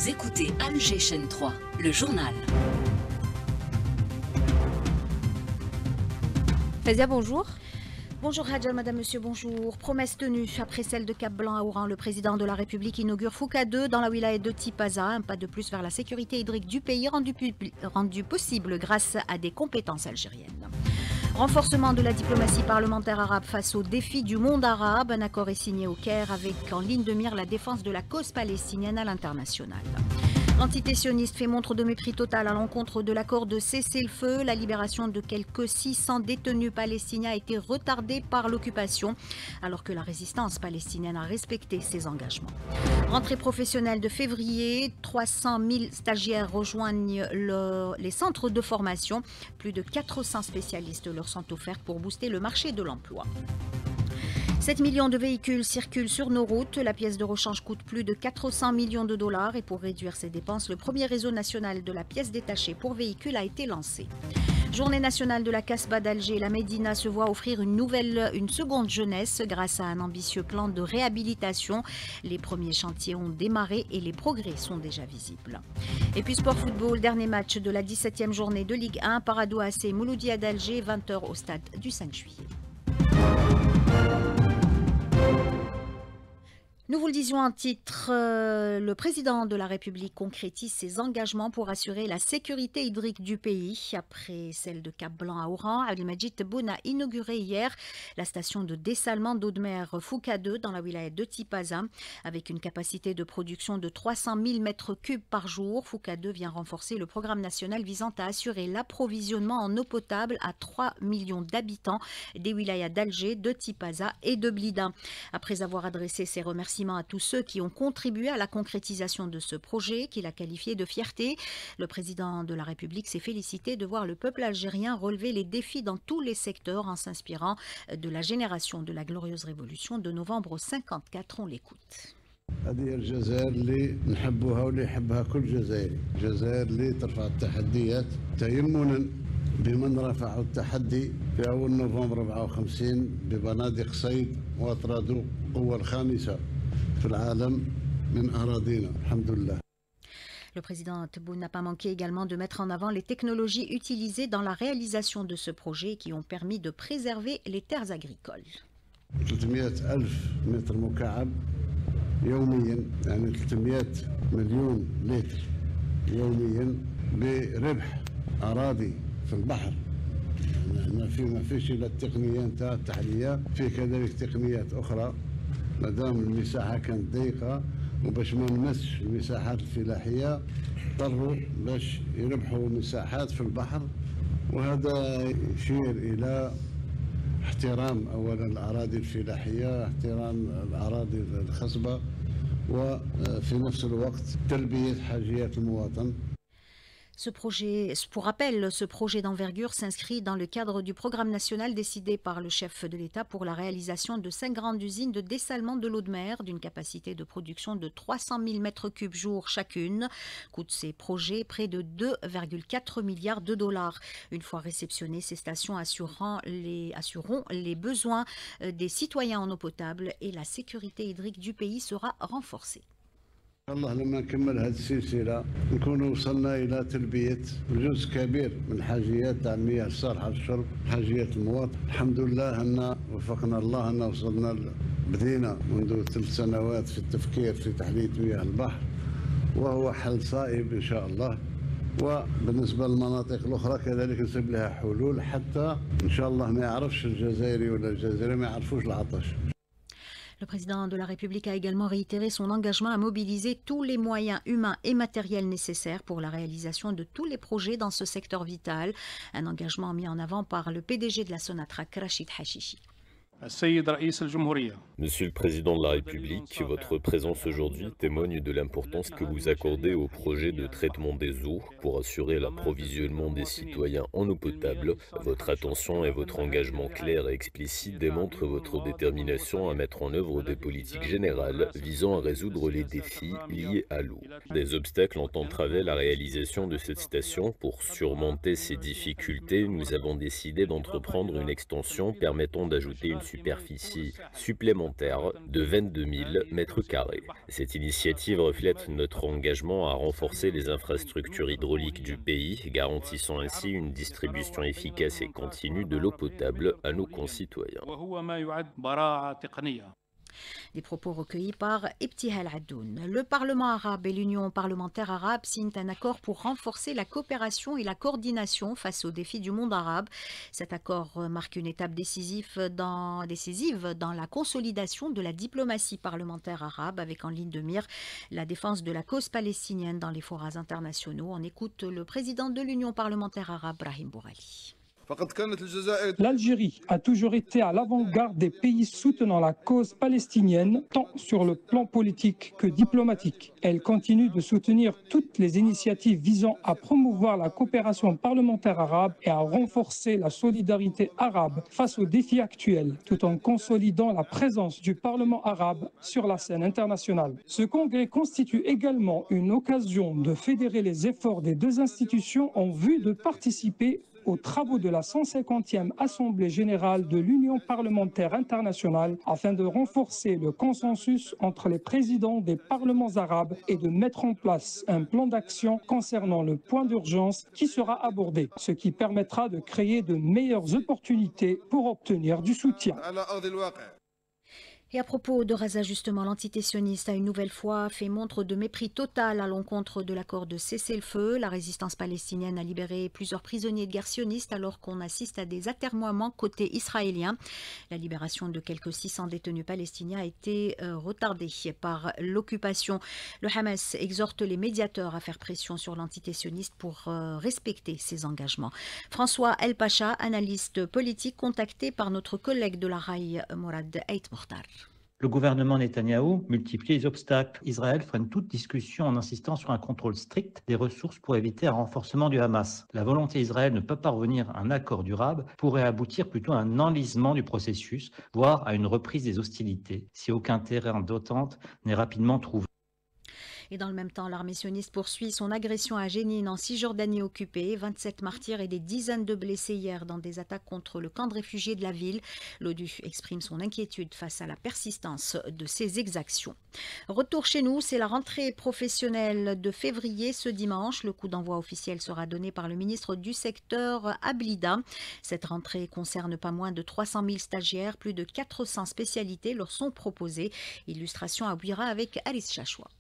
Vous écoutez Alger Chaîne 3, le journal. Fazia, bonjour. Bonjour Hadja, madame, monsieur, bonjour. Promesse tenue. Après celle de Cap-Blanc à Oran, le président de la République inaugure Fouka 2 dans la wilaya de Tipaza. Un pas de plus vers la sécurité hydrique du pays rendu possible grâce à des compétences algériennes. Renforcement de la diplomatie parlementaire arabe face aux défis du monde arabe. Un accord est signé au Caire avec en ligne de mire la défense de la cause palestinienne à l'international. L'entité sioniste fait montre de mépris total à l'encontre de l'accord de cessez-le-feu. La libération de quelques 600 détenus palestiniens a été retardée par l'occupation, alors que la résistance palestinienne a respecté ses engagements. Rentrée professionnelle de février, 300 000 stagiaires rejoignent les centres de formation. Plus de 400 spécialistes leur sont offerts pour booster le marché de l'emploi. 7 millions de véhicules circulent sur nos routes. La pièce de rechange coûte plus de 400 millions de dollars et pour réduire ses dépenses, le premier réseau national de la pièce détachée pour véhicules a été lancé. Journée nationale de la Casbah d'Alger, la Médina se voit offrir une seconde jeunesse grâce à un ambitieux plan de réhabilitation. Les premiers chantiers ont démarré et les progrès sont déjà visibles. Et puis sport football, dernier match de la 17e journée de Ligue 1, Paradou AC Mouloudia d'Alger, 20h au stade du 5 juillet. Nous vous le disions en titre, le président de la République concrétise ses engagements pour assurer la sécurité hydrique du pays. Après celle de Cap-Blanc à Oran, Abdelmajid Tebboune a inauguré hier la station de dessalement d'eau de mer Fouka 2 dans la wilaya de Tipaza. Avec une capacité de production de 300 000 m3 par jour, Fouka 2 vient renforcer le programme national visant à assurer l'approvisionnement en eau potable à 3 millions d'habitants des wilayas d'Alger, de Tipaza et de Blida. Après avoir adressé ses remerciements à tous ceux qui ont contribué à la concrétisation de ce projet qu'il a qualifié de fierté, le président de la République s'est félicité de voir le peuple algérien relever les défis dans tous les secteurs en s'inspirant de la génération de la glorieuse révolution de novembre 54. On l'écoute. هذه الجزائر اللي نحبوها واللي يحبها كل جزائري، الجزائر اللي ترفع التحديات تيمنا بمن رفعوا التحدي في أول نوفمبر 54 ببنادق صيد وأطرادوا القوة الخامسة في العالم من أراضينا الحمد لله. Le président Tebboune n'a pas manqué également de mettre en avant les technologies utilisées dans la réalisation de ce projet qui ont permis de préserver les terres agricoles. 300,000 متر مكعب يوميا، يعني 300 مليون لتر يوميا بربح أراضي في البحر. ما فيش الا التقنيه نتاع التحليه، في كذلك تقنيات اخرى ما دام المساحه كانت ضيقه وباش ما نمسش المساحات الفلاحيه اضطروا باش يربحوا مساحات في البحر، وهذا يشير الى احترام اولا الاراضي الفلاحيه، احترام الاراضي الخصبه، وفي نفس الوقت تلبيه حاجيات المواطن. Pour rappel, ce projet d'envergure s'inscrit dans le cadre du programme national décidé par le chef de l'État pour la réalisation de 5 grandes usines de dessalement de l'eau de mer d'une capacité de production de 300 000 m3 jour chacune. Coût de ces projets près de 2,4 milliards de dollars. Une fois réceptionnées, ces stations assureront les besoins des citoyens en eau potable et la sécurité hydrique du pays sera renforcée. الله لما نكمل هذه السلسلة نكون وصلنا إلى تلبية جزء كبير من حاجيات تاع المياه الصالحة للشرب، حاجيات المواطن. الحمد لله أن وفقنا الله أن وصلنا بدينا منذ 3 سنوات في التفكير في تحلية مياه البحر، وهو حل صائب إن شاء الله. وبالنسبة للمناطق الأخرى كذلك نسيب لها حلول حتى إن شاء الله ما يعرفش الجزائري ولا الجزائري ما يعرفوش العطش. Le président de la République a également réitéré son engagement à mobiliser tous les moyens humains et matériels nécessaires pour la réalisation de tous les projets dans ce secteur vital. Un engagement mis en avant par le PDG de la Sonatrach, Rachid Hachichi. Monsieur le Président de la République, votre présence aujourd'hui témoigne de l'importance que vous accordez au projet de traitement des eaux pour assurer l'approvisionnement des citoyens en eau potable. Votre attention et votre engagement clair et explicite démontrent votre détermination à mettre en œuvre des politiques générales visant à résoudre les défis liés à l'eau. Des obstacles ont entravé la réalisation de cette station. Pour surmonter ces difficultés, nous avons décidé d'entreprendre une extension permettant d'ajouter une superficie supplémentaire de 22 000 mètres carrés. Cette initiative reflète notre engagement à renforcer les infrastructures hydrauliques du pays, garantissant ainsi une distribution efficace et continue de l'eau potable à nos concitoyens. Des propos recueillis par Ibtihal Addoun. Le Parlement arabe et l'Union parlementaire arabe signent un accord pour renforcer la coopération et la coordination face aux défis du monde arabe. Cet accord marque une étape décisive dans la consolidation de la diplomatie parlementaire arabe, avec en ligne de mire la défense de la cause palestinienne dans les forats internationaux. On écoute le président de l'Union parlementaire arabe, Brahim Bourali. L'Algérie a toujours été à l'avant-garde des pays soutenant la cause palestinienne, tant sur le plan politique que diplomatique. Elle continue de soutenir toutes les initiatives visant à promouvoir la coopération parlementaire arabe et à renforcer la solidarité arabe face aux défis actuels, tout en consolidant la présence du Parlement arabe sur la scène internationale. Ce congrès constitue également une occasion de fédérer les efforts des deux institutions en vue de participer aux travaux de la 150e Assemblée générale de l'Union parlementaire internationale afin de renforcer le consensus entre les présidents des parlements arabes et de mettre en place un plan d'action concernant le point d'urgence qui sera abordé, ce qui permettra de créer de meilleures opportunités pour obtenir du soutien. Et à propos de Gaza, justement, l'entité sioniste a une nouvelle fois fait montre de mépris total à l'encontre de l'accord de cessez-le-feu. La résistance palestinienne a libéré plusieurs prisonniers de guerre sionistes alors qu'on assiste à des atermoiements côté israélien. La libération de quelques 600 détenus palestiniens a été retardée par l'occupation. Le Hamas exhorte les médiateurs à faire pression sur l'entité sioniste pour respecter ses engagements. François El Pacha, analyste politique, contacté par notre collègue de la RAI, Mourad Ait-Mokhtar. Le gouvernement Netanyahou multiplie les obstacles. Israël freine toute discussion en insistant sur un contrôle strict des ressources pour éviter un renforcement du Hamas. La volonté d'Israël ne peut parvenir à un accord durable pourrait aboutir plutôt à un enlisement du processus, voire à une reprise des hostilités, si aucun terrain d'entente n'est rapidement trouvé. Et dans le même temps, l'armée sioniste poursuit son agression à Jénine en Cisjordanie occupée. 27 martyrs et des dizaines de blessés hier dans des attaques contre le camp de réfugiés de la ville. L'ONU exprime son inquiétude face à la persistance de ces exactions. Retour chez nous, c'est la rentrée professionnelle de février ce dimanche. Le coup d'envoi officiel sera donné par le ministre du secteur Ablida. Cette rentrée concerne pas moins de 300 000 stagiaires. Plus de 400 spécialités leur sont proposées. Illustration à Bouira avec Alice Chachoua.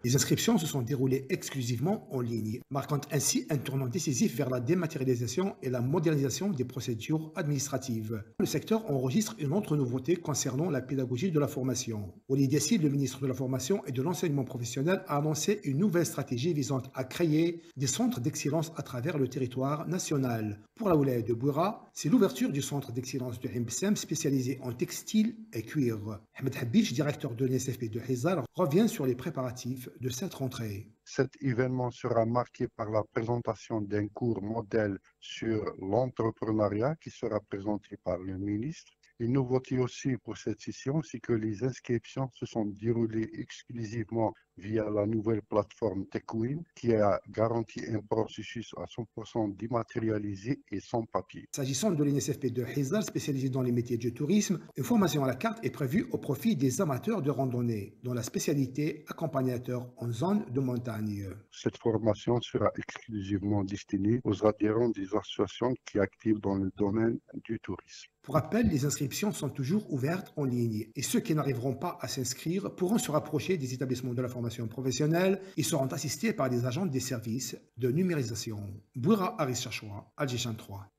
Les inscriptions se sont déroulées exclusivement en ligne, marquant ainsi un tournant décisif vers la dématérialisation et la modernisation des procédures administratives. Le secteur enregistre une autre nouveauté concernant la pédagogie de la formation. Walid Yassine, le ministre de la Formation et de l'Enseignement professionnel, a annoncé une nouvelle stratégie visant à créer des centres d'excellence à travers le territoire national. Pour la wilaya de Bouira, c'est l'ouverture du centre d'excellence de Himbsem spécialisé en textile et cuir. Ahmed Habich, directeur de l'INSFP de Hizar, revient sur les préparatifs de cette rentrée. Cet événement sera marqué par la présentation d'un cours modèle sur l'entrepreneuriat qui sera présenté par le ministre. Une nouveauté aussi pour cette session, c'est que les inscriptions se sont déroulées exclusivement via la nouvelle plateforme TechWin qui a garanti un processus à 100% dématérialisé et sans papier. S'agissant de l'INSFP de Hizar, spécialisé dans les métiers du tourisme, une formation à la carte est prévue au profit des amateurs de randonnée, dont la spécialité accompagnateur en zone de montagne. Cette formation sera exclusivement destinée aux adhérents des associations qui activent dans le domaine du tourisme. Pour rappel, les inscriptions sont toujours ouvertes en ligne et ceux qui n'arriveront pas à s'inscrire pourront se rapprocher des établissements de la formation professionnelle et seront assistés par des agents des services de numérisation. Bouira Aris Chachoua, Algéchan 3.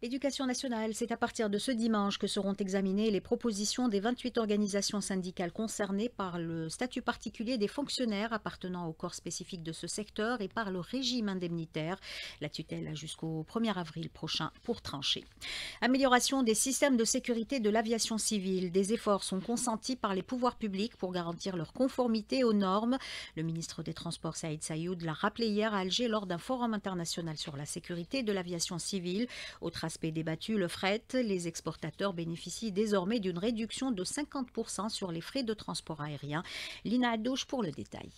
Éducation nationale, c'est à partir de ce dimanche que seront examinées les propositions des 28 organisations syndicales concernées par le statut particulier des fonctionnaires appartenant au corps spécifique de ce secteur et par le régime indemnitaire. La tutelle a jusqu'au 1er avril prochain pour trancher. Amélioration des systèmes de sécurité de l'aviation civile. Des efforts sont consentis par les pouvoirs publics pour garantir leur conformité aux normes. Le ministre des Transports Saïd Saïoud l'a rappelé hier à Alger lors d'un forum international sur la sécurité de l'aviation civile. Autre aspect débattu, le fret. Les exportateurs bénéficient désormais d'une réduction de 50% sur les frais de transport aérien. Lina Adouche pour le détail.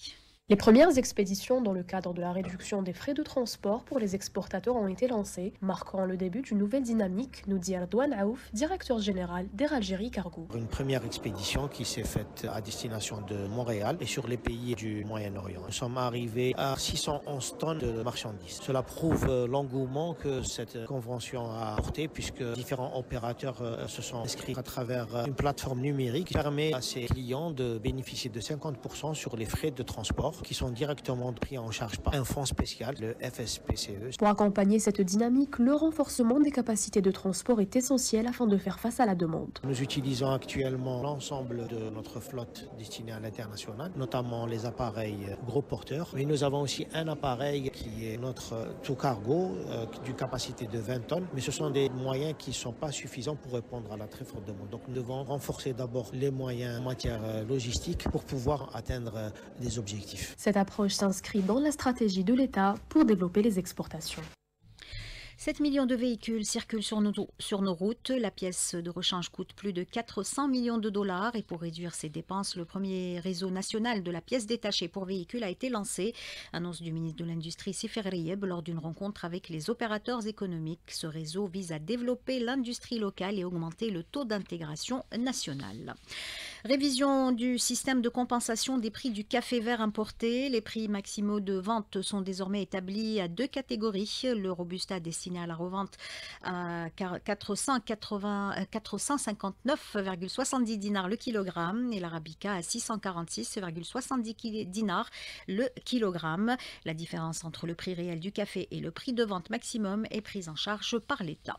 Les premières expéditions dans le cadre de la réduction des frais de transport pour les exportateurs ont été lancées, marquant le début d'une nouvelle dynamique, nous dit Erdouane Aouf, directeur général d'Air Algérie Cargo. Une première expédition qui s'est faite à destination de Montréal et sur les pays du Moyen-Orient. Nous sommes arrivés à 611 tonnes de marchandises. Cela prouve l'engouement que cette convention a apporté puisque différents opérateurs se sont inscrits à travers une plateforme numérique qui permet à ses clients de bénéficier de 50% sur les frais de transport qui sont directement pris en charge par un fonds spécial, le FSPCE. Pour accompagner cette dynamique, le renforcement des capacités de transport est essentiel afin de faire face à la demande. Nous utilisons actuellement l'ensemble de notre flotte destinée à l'international, notamment les appareils gros porteurs. Mais nous avons aussi un appareil qui est notre tout cargo, d'une capacité de 20 tonnes. Mais ce sont des moyens qui ne sont pas suffisants pour répondre à la très forte demande. Donc nous devons renforcer d'abord les moyens en matière logistique pour pouvoir atteindre des objectifs. Cette approche s'inscrit dans la stratégie de l'État pour développer les exportations. 7 millions de véhicules circulent sur nos routes. La pièce de rechange coûte plus de 400 millions de dollars. Et pour réduire ses dépenses, le premier réseau national de la pièce détachée pour véhicules a été lancé. Annonce du ministre de l'Industrie Sifer Riyeb lors d'une rencontre avec les opérateurs économiques. Ce réseau vise à développer l'industrie locale et augmenter le taux d'intégration nationale. Révision du système de compensation des prix du café vert importé. Les prix maximaux de vente sont désormais établis à 2 catégories. Le Robusta destiné à la revente à 459,70 dinars le kilogramme et l'Arabica à 646,70 dinars le kilogramme. La différence entre le prix réel du café et le prix de vente maximum est prise en charge par l'État.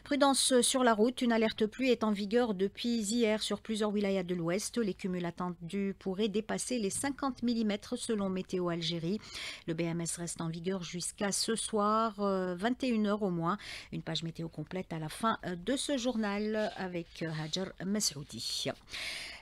Prudence sur la route, une alerte pluie est en vigueur depuis hier sur plusieurs wilayas de l'Ouest. Les cumuls attendus pourraient dépasser les 50 mm selon Météo Algérie. Le BMS reste en vigueur jusqu'à ce soir, 21h au moins. Une page météo complète à la fin de ce journal avec Hajar Masroudi.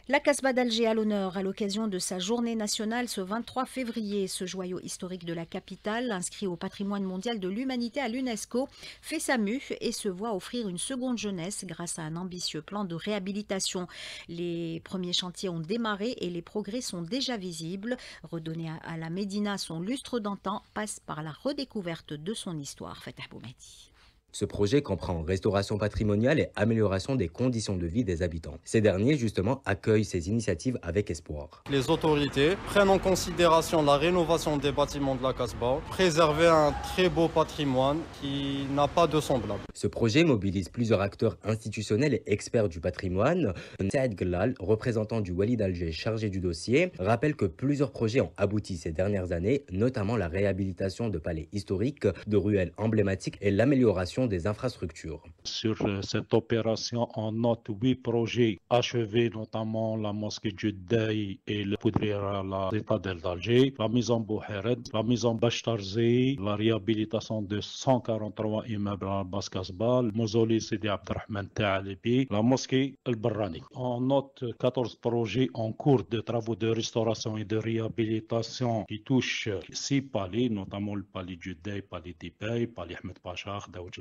La Casbah d'Alger à l'honneur à l'occasion de sa journée nationale ce 23 février. Ce joyau historique de la capitale, inscrit au patrimoine mondial de l'humanité à l'UNESCO, fait sa mue et se voit offrir une seconde jeunesse grâce à un ambitieux plan de réhabilitation. Les premiers chantiers ont démarré et les progrès sont déjà visibles. Redonner à la Médina son lustre d'antan passe par la redécouverte de son histoire. Fatah Boumadi. Ce projet comprend restauration patrimoniale et amélioration des conditions de vie des habitants. Ces derniers, justement, accueillent ces initiatives avec espoir. Les autorités prennent en considération la rénovation des bâtiments de la Casbah, préserver un très beau patrimoine qui n'a pas de semblable. Ce projet mobilise plusieurs acteurs institutionnels et experts du patrimoine. Saad Glal, représentant du Wali d'Alger chargé du dossier, rappelle que plusieurs projets ont abouti ces dernières années, notamment la réhabilitation de palais historiques, de ruelles emblématiques et l'amélioration des infrastructures. Sur cette opération, on note 8 projets achevés, notamment la mosquée Djuddaï et le poudrière à la citadelle d'Alger, la mise en Bouhéred, la mise en Bachtarzi, la réhabilitation de 143 immeubles à Basse Casbah, le mausolée Sidi Abdelrahman Ta'alibi, la mosquée El Barrani. On note 14 projets en cours de travaux de restauration et de réhabilitation qui touchent 6 palais, notamment le palais Djuddaï, palais d'Ibay, palais Ahmed Pacha, Daoud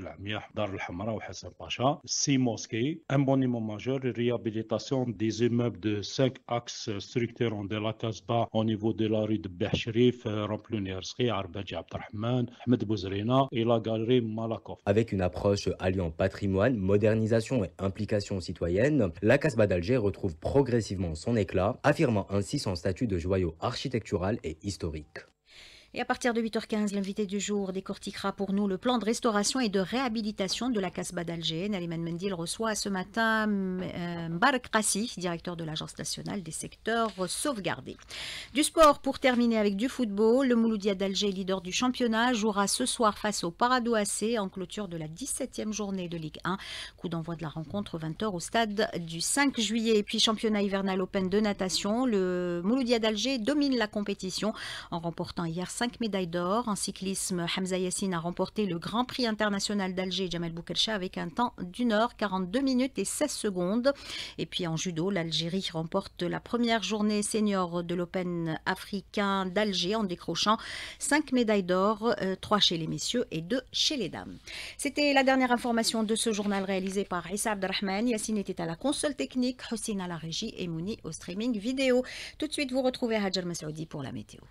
Dar al-Hamra ou Hassan Pacha, 6 mosquées, un monument majeur, réhabilitation des immeubles de 5 axes structurants de la Casbah au niveau de la rue de Behshrif, Ramplun Yarski, Arbadji Abdelrahman, Ahmed Bouzrina et la galerie Malakoff. Avec une approche alliant patrimoine, modernisation et implication citoyenne, la Casbah d'Alger retrouve progressivement son éclat, affirmant ainsi son statut de joyau architectural et historique. Et à partir de 8h15, l'invité du jour décortiquera pour nous le plan de restauration et de réhabilitation de la Casbah d'Alger. Nariman Mendil reçoit ce matin Mbarek Rassi, directeur de l'Agence nationale des secteurs sauvegardés. Du sport pour terminer avec du football. Le Mouloudia d'Alger, leader du championnat, jouera ce soir face au Paradou AC en clôture de la 17e journée de Ligue 1. Coup d'envoi de la rencontre 20h au stade du 5 juillet. Et puis championnat hivernal Open de natation. Le Mouloudia d'Alger domine la compétition en remportant hier 5 médailles d'or. En cyclisme, Hamza Yassine a remporté le Grand Prix international d'Alger Jamal Boukelcha avec un temps d'1h 42 minutes et 16 secondes. Et puis en judo, l'Algérie remporte la première journée senior de l'Open africain d'Alger en décrochant 5 médailles d'or, 3 chez les messieurs et 2 chez les dames. C'était la dernière information de ce journal réalisé par Issa Abdelrahman. Yassine était à la console technique, Hossein à la régie et Mouni au streaming vidéo. Tout de suite, vous retrouvez Hajar Masroudi pour la météo.